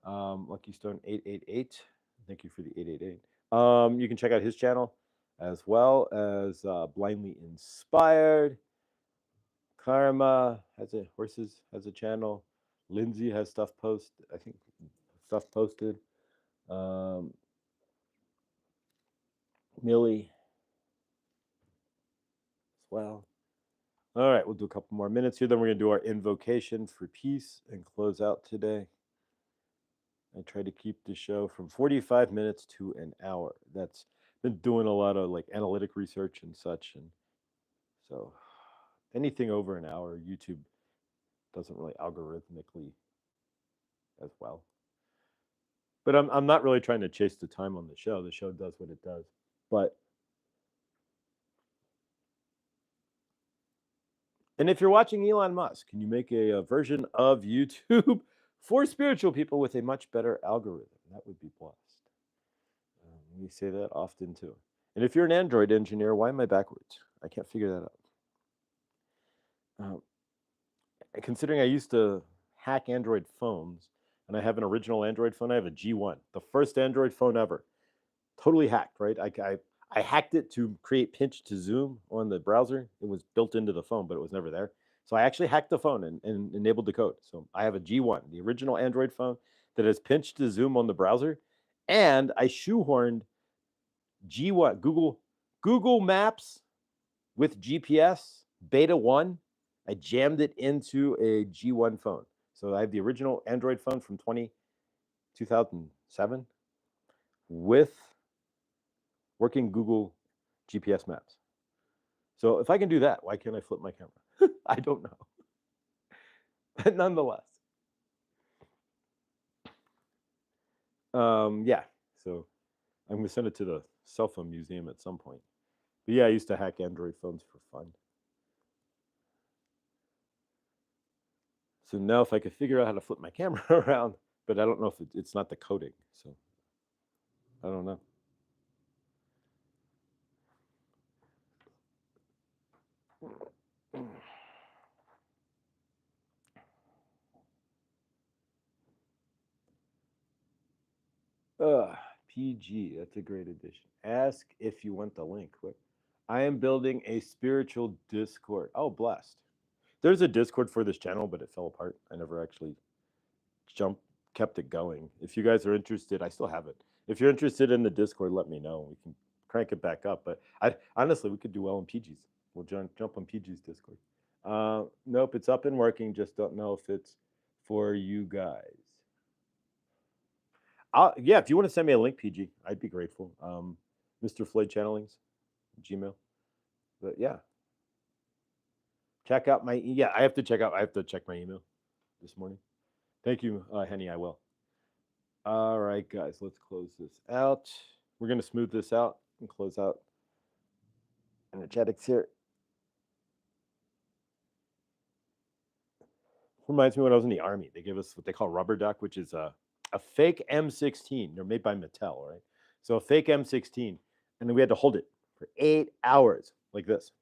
Lucky Stone 888. Thank you for the 888. You can check out his channel as well as Blindly Inspired. Karma Horses has a channel. Lindsay has stuff stuff posted. Millie as well. All right, we'll do a couple more minutes here. Then we're going to do our invocation for peace and close out today. I try to keep the show from 45 minutes to an hour. That's been doing a lot of like analytic research and such. And so anything over an hour, YouTube doesn't really algorithmically as well. But I'm not really trying to chase the time on the show. The show does what it does. And if you're watching Elon Musk, can you make a version of YouTube for spiritual people with a much better algorithm? That would be blessed. We say that often too. And if you're an Android engineer, why am I backwards? I can't figure that out. Considering I used to hack Android phones, and I have an original Android phone, I have a G1, the first Android phone ever. Totally hacked, right? I hacked it to create pinch to zoom on the browser. It was built into the phone, but it was never there. So I actually hacked the phone and enabled the code. So I have a G1, the original Android phone that has pinch to zoom on the browser. And I shoehorned G1, Google Maps with GPS beta 1. I jammed it into a G1 phone. So I have the original Android phone from 2007 with working Google GPS maps. So if I can do that, why can't I flip my camera? I don't know. But nonetheless. Yeah, so I'm going to send it to the cell phone museum at some point. But yeah, I used to hack Android phones for fun. So now if I could figure out how to flip my camera around, but I don't know if it's not the coding. So I don't know. PG, that's a great addition. Ask if you want the link. I am building a spiritual Discord. Oh, blessed. There's a Discord for this channel, but it fell apart. I never actually kept it going. If you guys are interested, I still have it. If you're interested in the Discord, let me know. We can crank it back up. But honestly, we could do well in PG's. We'll jump on PG's Discord. Nope, it's up and working. Just don't know if it's for you guys. Yeah, if you want to send me a link, PG, I'd be grateful. Mr. Floyd Channelings, Gmail. But yeah, check out my. Yeah, I have to check my email this morning. Thank you, Henny. I will. All right, guys, let's close this out. We're gonna smooth this out and close out energetics here. Reminds me when I was in the Army. They gave us what they call rubber duck, which is a fake M16. They're made by Mattel, right? So a fake M16, and then we had to hold it for 8 hours like this.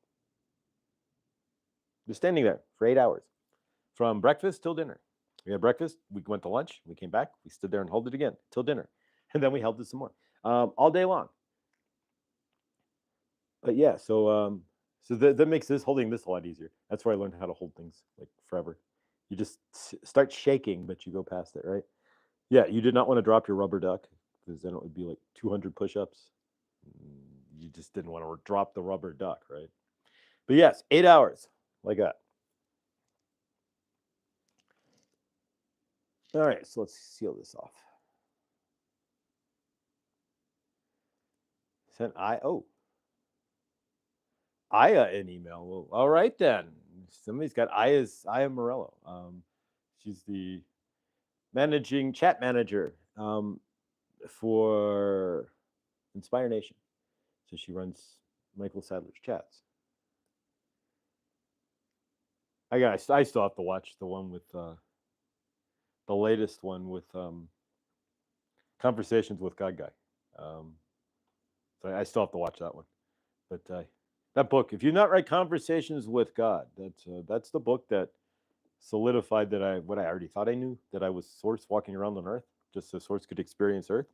Just standing there for 8 hours, from breakfast till dinner. We had breakfast, we went to lunch, we came back, we stood there and held it again till dinner, and then we held it some more, all day long. But yeah, so that makes holding this a lot easier. That's where I learned how to hold things like forever. You just start shaking, but you go past it, right? Yeah, you did not want to drop your rubber duck because then it would be like 200 push-ups. You just didn't want to drop the rubber duck, right? But yes, 8 hours like that. All right, so let's seal this off. Sent Aya an email. Well, all right then. Somebody's got Aya Morello. She's the managing chat manager for Inspire Nation. So she runs Michael Sadler's chats. I still have to watch the one with the latest one with Conversations with God Guy. So I still have to watch that one. But that book, if you not write Conversations with God, that's the book that solidified that what I already thought I knew, that I was Source walking around on Earth, just so Source could experience Earth.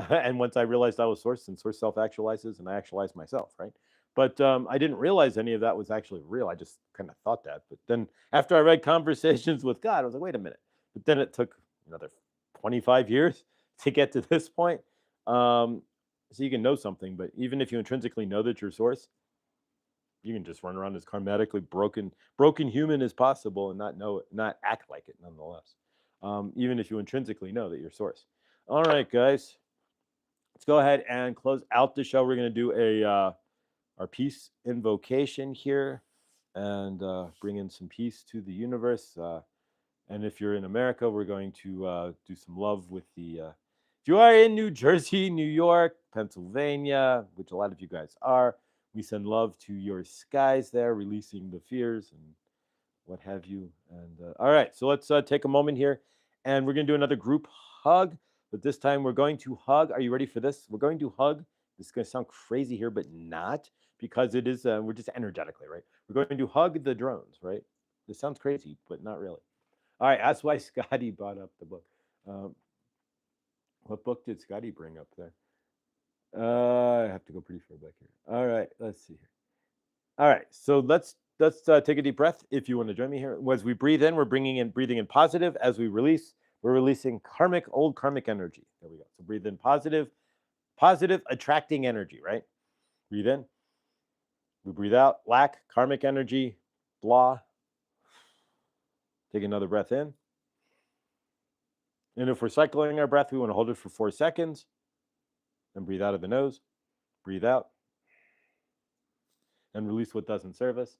And once I realized I was Source, and Source self-actualizes, and I actualize myself, right? But I didn't realize any of that was actually real. I just kind of thought that. But then after I read Conversations with God, I was like, wait a minute. But then it took another 25 years to get to this point. So you can know something, but even if you intrinsically know that you're Source, you can just run around as karmatically broken human as possible and not act like it nonetheless. Even if you intrinsically know that you're Source. All right, guys. Let's go ahead and close out the show. We're going to do our peace invocation here and bring in some peace to the universe. And if you're in America, we're going to do some love with the... if you are in New Jersey, New York, Pennsylvania, which a lot of you guys are, we send love to your skies there, releasing the fears and what have you. And all right, so let's take a moment here, and we're going to do another group hug. But this time we're going to hug. Are you ready for this? We're going to hug. This is going to sound crazy here, but not, because it is. We're just energetically, right? We're going to hug the drones, right? This sounds crazy, but not really. All right, that's why Scotty brought up the book. What book did Scotty bring up there? I have to go pretty far back here. All right, let's see here. All right, so let's take a deep breath. If you want to join me here, as we breathe in, we're breathing in positive. As we release, we're releasing old karmic energy. There we go. So breathe in positive, attracting energy, right? Breathe in. We breathe out, lack, karmic energy, blah. Take another breath in. And if we're cycling our breath, we want to hold it for 4 seconds. Then breathe out of the nose. Breathe out. And release what doesn't serve us.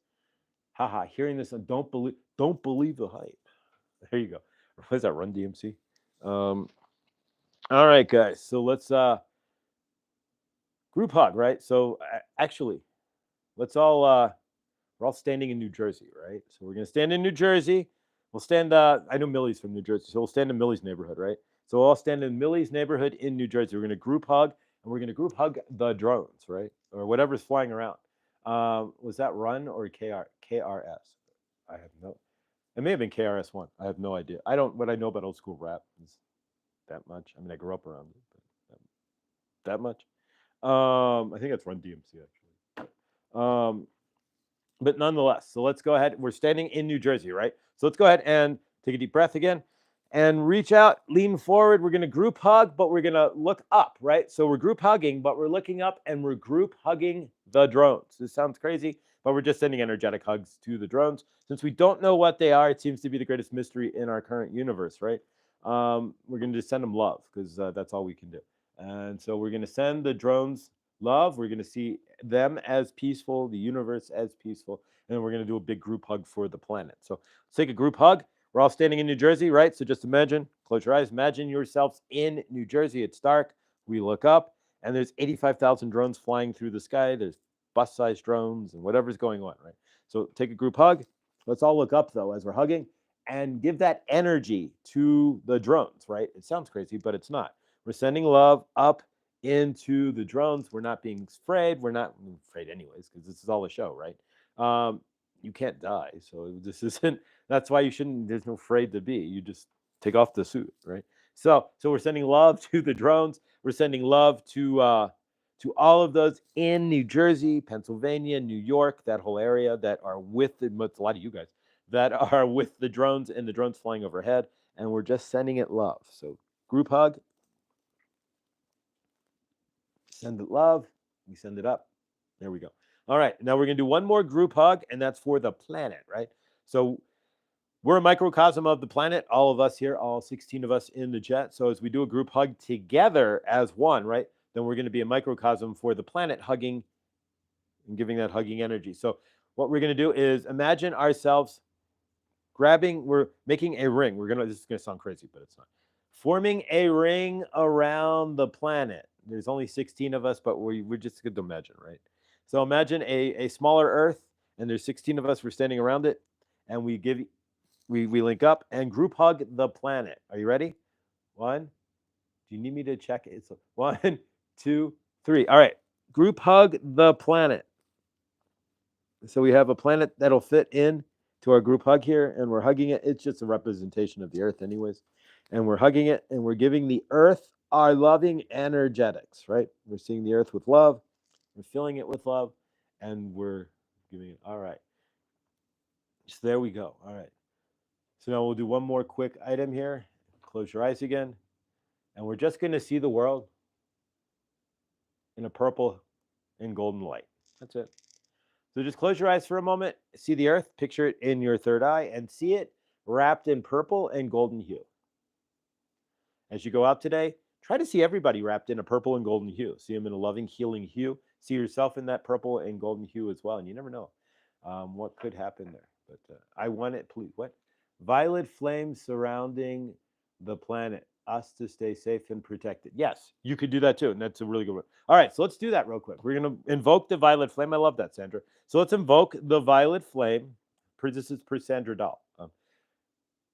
Haha, hearing this, and don't believe the hype. There you go. What is that, Run DMC? All right, guys. So let's group hug, right? So actually, let's all we're all standing in New Jersey, right? So we're gonna stand in New Jersey. We'll stand. I know Millie's from New Jersey, so we'll stand in Millie's neighborhood, right? So we'll all stand in Millie's neighborhood in New Jersey. We're gonna group hug, and we're gonna group hug the drones, right, or whatever's flying around. Was that Run or KRS? I have no. It may have been KRS-One. I have no idea. I don't. What I know about old school rap is that much. I mean, I grew up around it, but that much. I think that's Run DMC actually. But nonetheless, so let's go ahead. We're standing in New Jersey, right? So let's go ahead and take a deep breath again and reach out, lean forward. We're going to group hug, but we're going to look up, right? So we're group hugging, but we're looking up and we're group hugging the drones. This sounds crazy, but we're just sending energetic hugs to the drones. Since we don't know what they are, it seems to be the greatest mystery in our current universe, right? We're going to just send them love because that's all we can do. And so we're going to send the drones love. We're going to see them as peaceful, the universe as peaceful, and then we're going to do a big group hug for the planet. So let's take a group hug. We're all standing in New Jersey, right? So just imagine, close your eyes, imagine yourselves in New Jersey. It's dark. We look up, and there's 85,000 drones flying through the sky. There's bus-sized drones and whatever's going on, right? So take a group hug. Let's all look up, though, as we're hugging, and give that energy to the drones, right? It sounds crazy, but it's not. We're sending love up into the drones. We're not being afraid. We're not afraid anyways, because this is all a show, right? You can't die. So this isn't, that's why you shouldn't, there's no afraid to be. You just take off the suit, right? So we're sending love to the drones. We're sending love to all of those in New Jersey, Pennsylvania, New York, that whole area that are with the, it's a lot of you guys that are with the drones and the drones flying overhead. And we're just sending it love. So group hug. Send it love. We send it up. There we go. All right. Now we're going to do one more group hug, and that's for the planet, right? So we're a microcosm of the planet, all of us here, all 16 of us in the chat. So as we do a group hug together as one, right, then we're going to be a microcosm for the planet, hugging and giving that hugging energy. So what we're going to do is imagine ourselves we're making a ring. This is going to sound crazy, but it's not. Forming a ring around the planet. There's only 16 of us, but we're just going to imagine, right? So imagine a smaller Earth, and there's 16 of us. We're standing around it, and we link up and group hug the planet. Are you ready? One. Do you need me to check it? It's 1, 2, 3. All right. Group hug the planet. So we have a planet that'll fit in to our group hug here, and we're hugging it. It's just a representation of the Earth anyways. And we're hugging it, and we're giving the Earth our loving energetics, right? We're seeing the Earth with love. We're filling it with love, and we're giving it. All right. So there we go. All right. So now we'll do one more quick item here. Close your eyes again. And we're just going to see the world in a purple and golden light. That's it. So just close your eyes for a moment. See the Earth. Picture it in your third eye and see it wrapped in purple and golden hue. As you go out today, try to see everybody wrapped in a purple and golden hue. See them in a loving, healing hue. See yourself in that purple and golden hue as well. And you never know what could happen there. But I want it, please. What? Violet flames surrounding the planet. Us to stay safe and protected. Yes, you could do that too. And that's a really good one. All right, so let's do that real quick. We're going to invoke the violet flame. I love that, Sandra. So let's invoke the violet flame. This is per Sandra Dahl.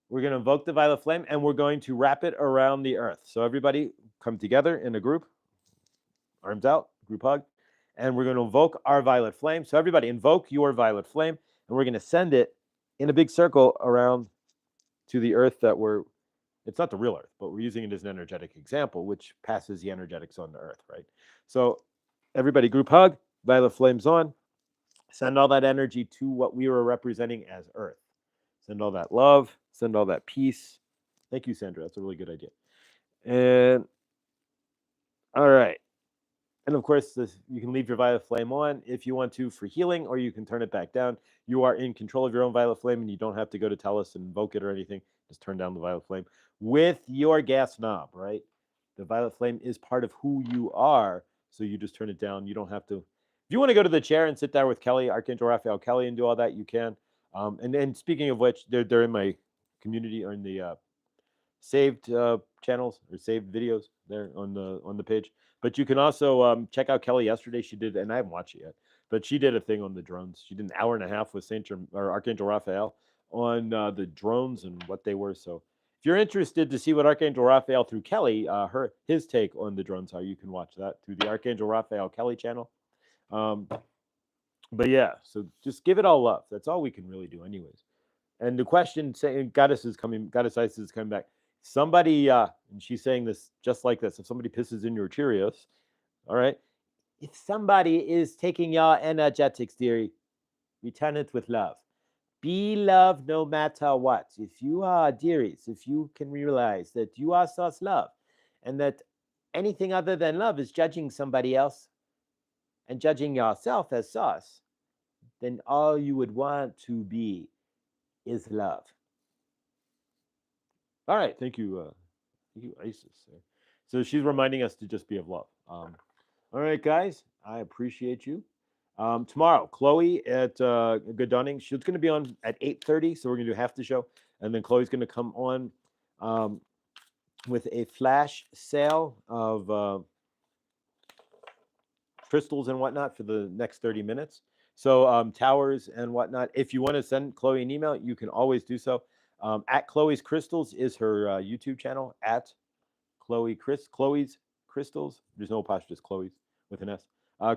We're going to invoke the violet flame, and we're going to wrap it around the Earth. So everybody come together in a group, arms out, group hug, and we're going to invoke our violet flame. So everybody invoke your violet flame, and we're going to send it in a big circle around to the Earth it's not the real Earth, but we're using it as an energetic example, which passes the energetics on the Earth, right? So everybody group hug, violet flames on, send all that energy to what we were representing as Earth. Send all that love, send all that peace. Thank you, Sandra. That's a really good idea. And all right. And of course, you can leave your violet flame on if you want to for healing, or you can turn it back down. You are in control of your own violet flame, and you don't have to go to Tellus and invoke it or anything. Just turn down the violet flame with your gas knob, right? The violet flame is part of who you are, so you just turn it down. You don't have to. If you want to go to the chair and sit there with Kelly, Archangel Raphael Kelly, and do all that, you can. And speaking of which, they're in my community or in the saved channels or saved videos there on the page. But you can also check out Kelly yesterday. She did, and I haven't watched it yet, but she did a thing on the drones. She did an hour and a half with Archangel Raphael on the drones and what they were. So if you're interested to see what Archangel Raphael through Kelly, his take on the drones are, you can watch that through the Archangel Raphael Kelly channel. But yeah, so just give it all love. That's all we can really do, anyways. And the question saying Goddess Isis is coming back. Somebody, and she's saying this just like this: if somebody pisses in your Cheerios, all right, if somebody is taking your energetics, dearie, return it with love. Be loved no matter what. If you are dearies, if you can realize that you are source love, and that anything other than love is judging somebody else and judging yourself as source, then all you would want to be is love. All right, thank you, Isis. So she's reminding us to just be of love. All right, guys, I appreciate you. Tomorrow, Chloe at Good Dawning. She's going to be on at 8:30, so we're going to do half the show, and then Chloe's going to come on with a flash sale of crystals and whatnot for the next 30 minutes. So towers and whatnot. If you want to send Chloe an email, you can always do so. At Chloe's Crystals is her YouTube channel. At Chloe's Crystals. There's no apostrophe, just Chloe's with an S.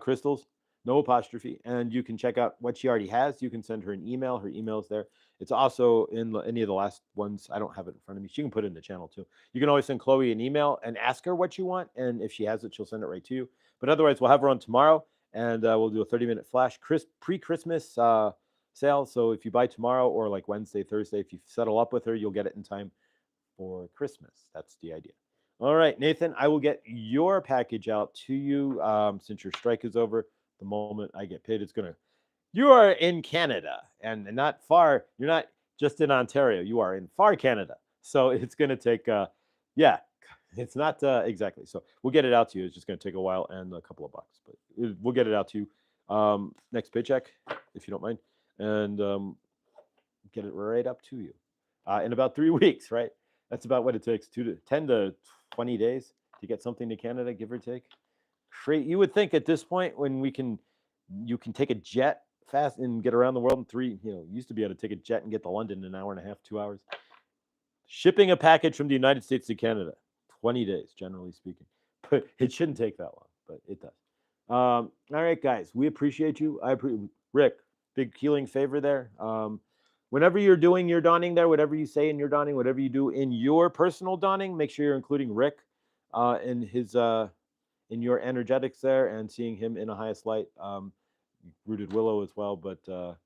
Crystals, no apostrophe. And you can check out what she already has. You can send her an email. Her email's there. It's also in any of the last ones. I don't have it in front of me. She can put it in the channel too. You can always send Chloe an email and ask her what you want. And if she has it, she'll send it right to you. But otherwise, we'll have her on tomorrow. And we'll do a 30-minute flash pre-Christmas sale. So if you buy tomorrow or like Wednesday, Thursday, if you settle up with her, you'll get it in time for Christmas. That's the idea. All right, Nathan, I will get your package out to you since your strike is over. The moment I get paid, it's going to. You are in Canada and not far. You're not just in Ontario. You are in far Canada. So it's going to take, yeah, it's not exactly. So we'll get it out to you. It's just going to take a while and a couple of bucks, but we'll get it out to you next paycheck, if you don't mind, and get it right up to you in about 3 weeks, right? That's about what it takes, 10 to 20 days to get something to Canada, give or take. Great. You would think at this point when you can take a jet fast and get around the world in you used to be able to take a jet and get to London in an hour and a half, 2 hours. Shipping a package from the United States to Canada, 20 days, generally speaking. But it shouldn't take that long, but it does. All right, guys, we appreciate you. Rick, big healing favor there. Whenever you're doing your donning there, whatever you say in your donning, whatever you do in your personal donning, make sure you're including Rick in his in your energetics there and seeing him in a highest light. Rooted Willow as well, but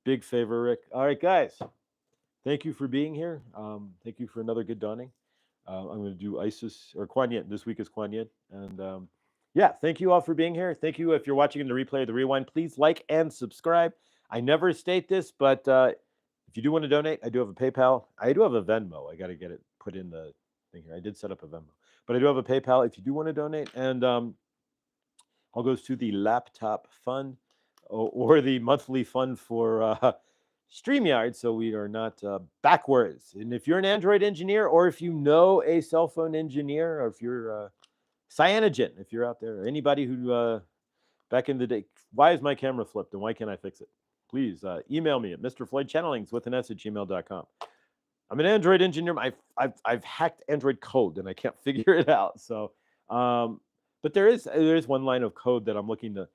big favor, Rick. All right, guys, thank you for being here. Thank you for another good donning. I'm going to do Isis or Kuan Yin. This week is Kuan Yin. And yeah, thank you all for being here. Thank you. If you're watching in the replay or the rewind, please like and subscribe. I never state this, but if you do want to donate, I do have a PayPal. I do have a Venmo. I got to get it put in the thing here. I did set up a Venmo, but I do have a PayPal if you do want to donate. And all goes to the laptop fund or the monthly fund for StreamYard, so we are not backwards. And if you're an Android engineer, or if you know a cell phone engineer, or if you're Cyanogen, if you're out there, or anybody who back in the day, why is my camera flipped and why can't I fix it? Please email me at mrfloydchannelings with an s at gmail.com. I'm an Android engineer. I've hacked Android code and I can't figure it out. So, but there is one line of code that I'm looking to.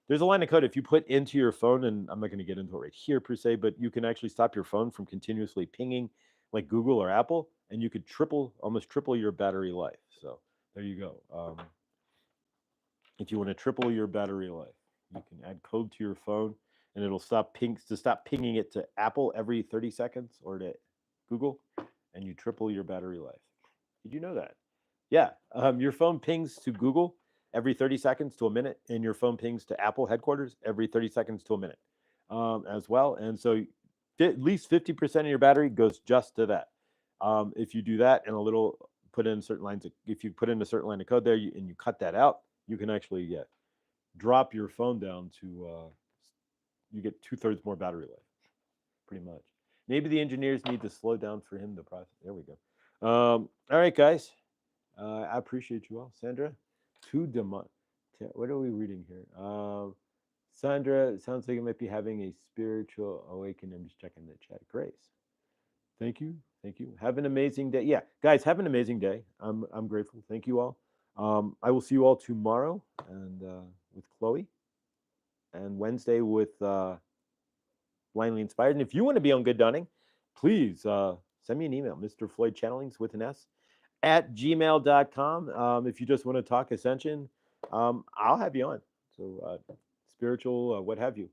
There's a line of code if you put into your phone, and I'm not going to get into it right here per se, but you can actually stop your phone from continuously pinging like Google or Apple, and you could almost triple your battery life. So there you go. If you want to triple your battery life, you can add code to your phone, and it'll stop pinging it to Apple every 30 seconds or to Google, and you triple your battery life. Did you know that? Yeah, your phone pings to Google every 30 seconds to a minute, and your phone pings to Apple headquarters every 30 seconds to a minute as well. And so at least 50% of your battery goes just to that. If you do that and put in certain lines, if you put in a certain line of code there and you cut that out, you can actually drop your phone down to, you get 2/3 more battery life, pretty much. Maybe the engineers need to slow down for him to process. There we go. All right, guys. I appreciate you all. Sandra, what are we reading here? Sandra, it sounds like you might be having a spiritual awakening. I'm just checking the chat. Grace. Thank you. Thank you. Have an amazing day. Yeah, guys, have an amazing day. I'm grateful. Thank you all. I will see you all tomorrow and with Chloe, and Wednesday with Blindly Inspired. And if you want to be on Good Donning, please send me an email, Mr. Floyd Channelings with an S at gmail.com. If you just want to talk ascension, I'll have you on. So spiritual, what have you.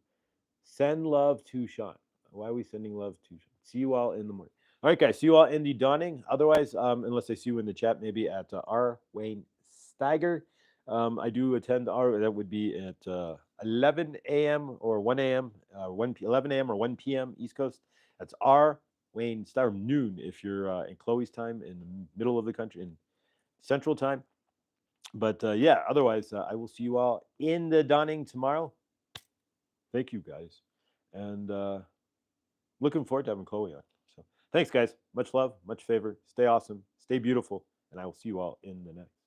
Send love to Sean. Why are we sending love to Sean? See you all in the morning. All right, guys. See you all in the dawning. Otherwise, unless I see you in the chat, maybe at R. Wayne Steiger. I do attend that would be at 11 a.m. or 1 a.m., 11 a.m. or 1 p.m. East Coast. That's R. Wayne Steiger, noon if you're in Chloe's time, in the middle of the country, in Central Time. But yeah, otherwise, I will see you all in the dawning tomorrow. Thank you, guys. And looking forward to having Chloe on. So thanks, guys. Much love, much favor. Stay awesome. Stay beautiful. And I will see you all in the next.